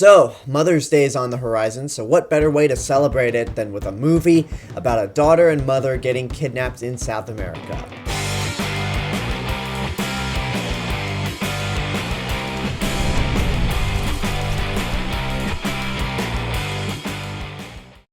So, Mother's Day is on the horizon, so what better way to celebrate it than with a movie about a daughter and mother getting kidnapped in South America?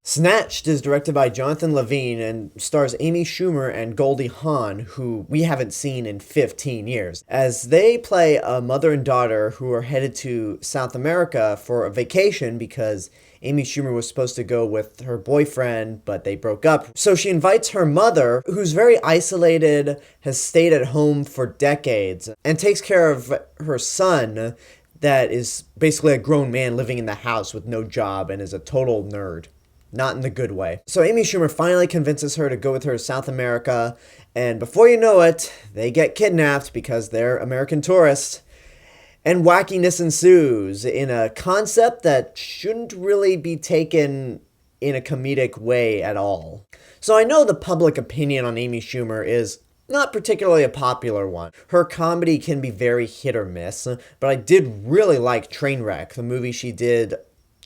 Snatched is directed by Jonathan Levine and stars Amy Schumer and Goldie Hawn, who we haven't seen in 15 years, as they play a mother and daughter who are headed to South America for a vacation because Amy Schumer was supposed to go with her boyfriend, but they broke up. So she invites her mother, who's very isolated, has stayed at home for decades, and takes care of her son that is basically a grown man living in the house with no job and is a total nerd. Not in the good way. So Amy Schumer finally convinces her to go with her to South America, and before you know it, they get kidnapped because they're American tourists, and wackiness ensues in a concept that shouldn't really be taken in a comedic way at all. So I know the public opinion on Amy Schumer is not particularly a popular one. Her comedy can be very hit or miss, but I did really like Trainwreck, the movie she did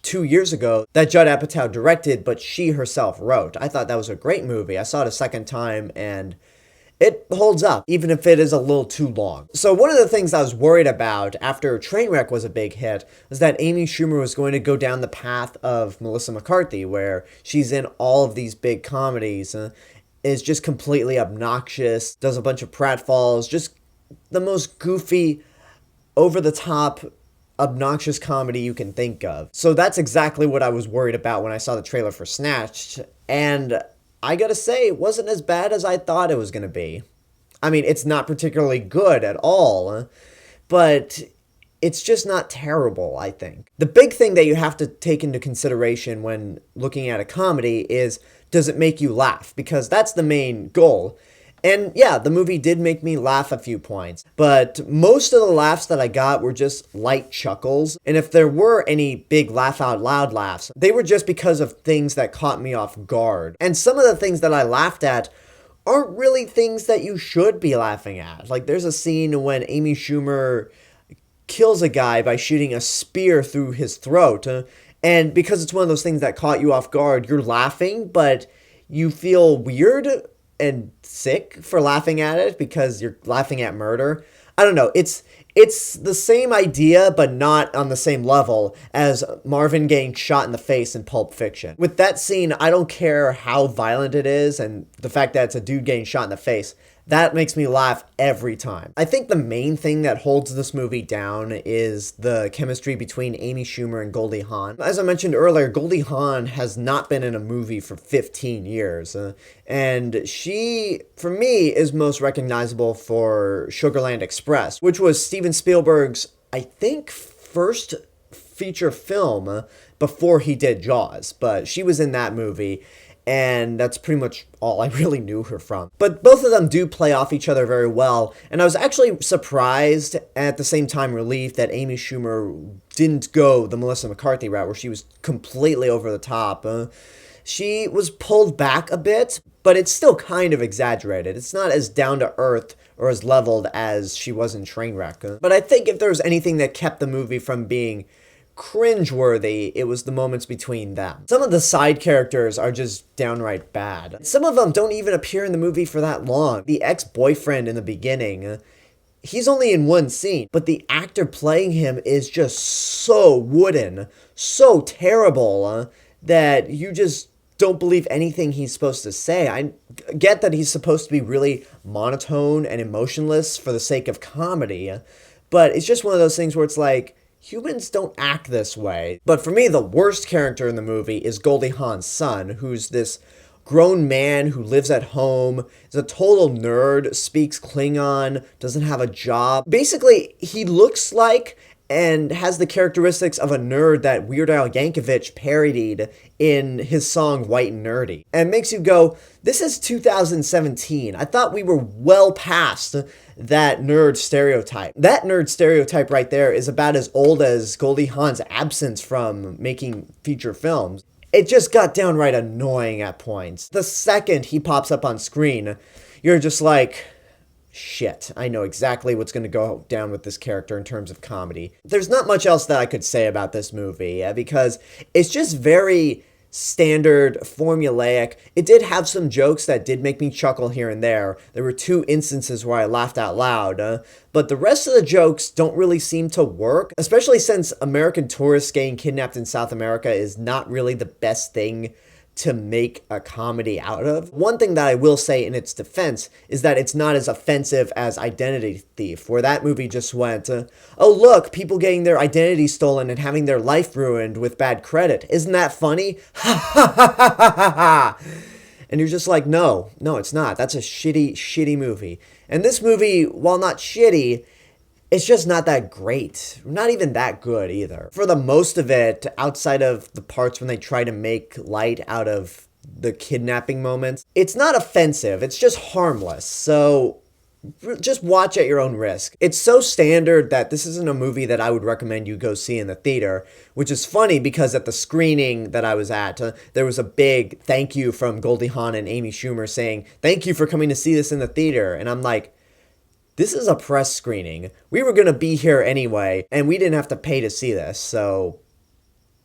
2 years ago that Judd Apatow directed, but she herself wrote. I thought that was a great movie. I saw it a second time, and it holds up, even if it is a little too long. So one of the things I was worried about after Trainwreck was a big hit was that Amy Schumer was going to go down the path of Melissa McCarthy, where she's in all of these big comedies, is just completely obnoxious, does a bunch of pratfalls, just the most goofy, over-the-top, obnoxious comedy you can think of. So that's exactly what I was worried about when I saw the trailer for Snatched, and I gotta say, it wasn't as bad as I thought it was gonna be. I mean, it's not particularly good at all, but it's just not terrible, I think. The big thing that you have to take into consideration when looking at a comedy is, does it make you laugh? Because that's the main goal. And yeah, the movie did make me laugh a few points, but most of the laughs that I got were just light chuckles. And if there were any big laugh out loud laughs, they were just because of things that caught me off guard. And some of the things that I laughed at aren't really things that you should be laughing at. Like there's a scene when Amy Schumer kills a guy by shooting a spear through his throat. And because it's one of those things that caught you off guard, you're laughing, but you feel weird and sick for laughing at it because you're laughing at murder. I don't know. It's the same idea, but not on the same level as Marvin getting shot in the face in Pulp Fiction. With that scene, I don't care how violent it is, and the fact that it's a dude getting shot in the face, that makes me laugh every time. I think the main thing that holds this movie down is the chemistry between Amy Schumer and Goldie Hawn. As I mentioned earlier, Goldie Hawn has not been in a movie for 15 years. And she, for me, is most recognizable for Sugarland Express, which was Steven Spielberg's, I think, first feature film before he did Jaws. But she was in that movie, and that's pretty much all I really knew her from. But both of them do play off each other very well, and I was actually surprised, at the same time relieved, that Amy Schumer didn't go the Melissa McCarthy route, where she was completely over the top. She was pulled back a bit, but it's still kind of exaggerated. It's not as down-to-earth or as leveled as she was in Trainwreck. But I think if there was anything that kept the movie from being cringeworthy, it was the moments between them. Some of the side characters are just downright bad. Some of them don't even appear in the movie for that long. The ex-boyfriend in the beginning, he's only in one scene, but the actor playing him is just so wooden, so terrible, that you just don't believe anything he's supposed to say. I get that he's supposed to be really monotone and emotionless for the sake of comedy, but it's just one of those things where it's like, humans don't act this way. But for me, the worst character in the movie is Goldie Hawn's son, who's this grown man who lives at home, is a total nerd, speaks Klingon, doesn't have a job. Basically, he looks like and has the characteristics of a nerd that Weird Al Yankovic parodied in his song White and Nerdy. And it makes you go, this is 2017. I thought we were well past that nerd stereotype. That nerd stereotype right there is about as old as Goldie Hawn's absence from making feature films. It just got downright annoying at points. The second he pops up on screen, you're just like, shit, I know exactly what's going to go down with this character in terms of comedy. There's not much else that I could say about this movie because it's just very standard, formulaic. It did have some jokes that did make me chuckle here and there. There were 2 instances where I laughed out loud, but the rest of the jokes don't really seem to work, especially since American tourists getting kidnapped in South America is not really the best thing to make a comedy out of. One thing that I will say in its defense is that it's not as offensive as Identity Thief, where that movie just went, oh look, people getting their identity stolen and having their life ruined with bad credit. Isn't that funny? Ha ha ha ha ha ha ha! And you're just like, no, it's not. That's a shitty movie. And this movie, while not shitty, it's just not that great. Not even that good either. For the most of it, outside of the parts when they try to make light out of the kidnapping moments, it's not offensive. It's just harmless. So just watch at your own risk. It's so standard that this isn't a movie that I would recommend you go see in the theater, which is funny because at the screening that I was at, there was a big thank you from Goldie Hawn and Amy Schumer saying, thank you for coming to see this in the theater. And I'm like, this is a press screening. We were going to be here anyway, and we didn't have to pay to see this, so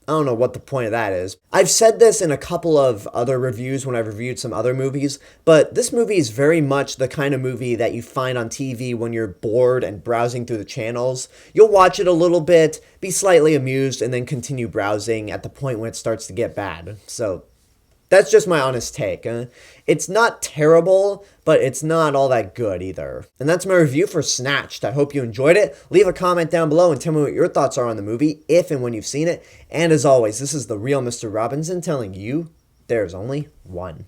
I don't know what the point of that is. I've said this in a couple of other reviews when I've reviewed some other movies, but this movie is very much the kind of movie that you find on TV when you're bored and browsing through the channels. You'll watch it a little bit, be slightly amused, and then continue browsing at the point when it starts to get bad. So that's just my honest take. It's not terrible, but it's not all that good either. And that's my review for Snatched. I hope you enjoyed it. Leave a comment down below and tell me what your thoughts are on the movie, if and when you've seen it. And as always, this is the real Mr. Robinson telling you there's only one.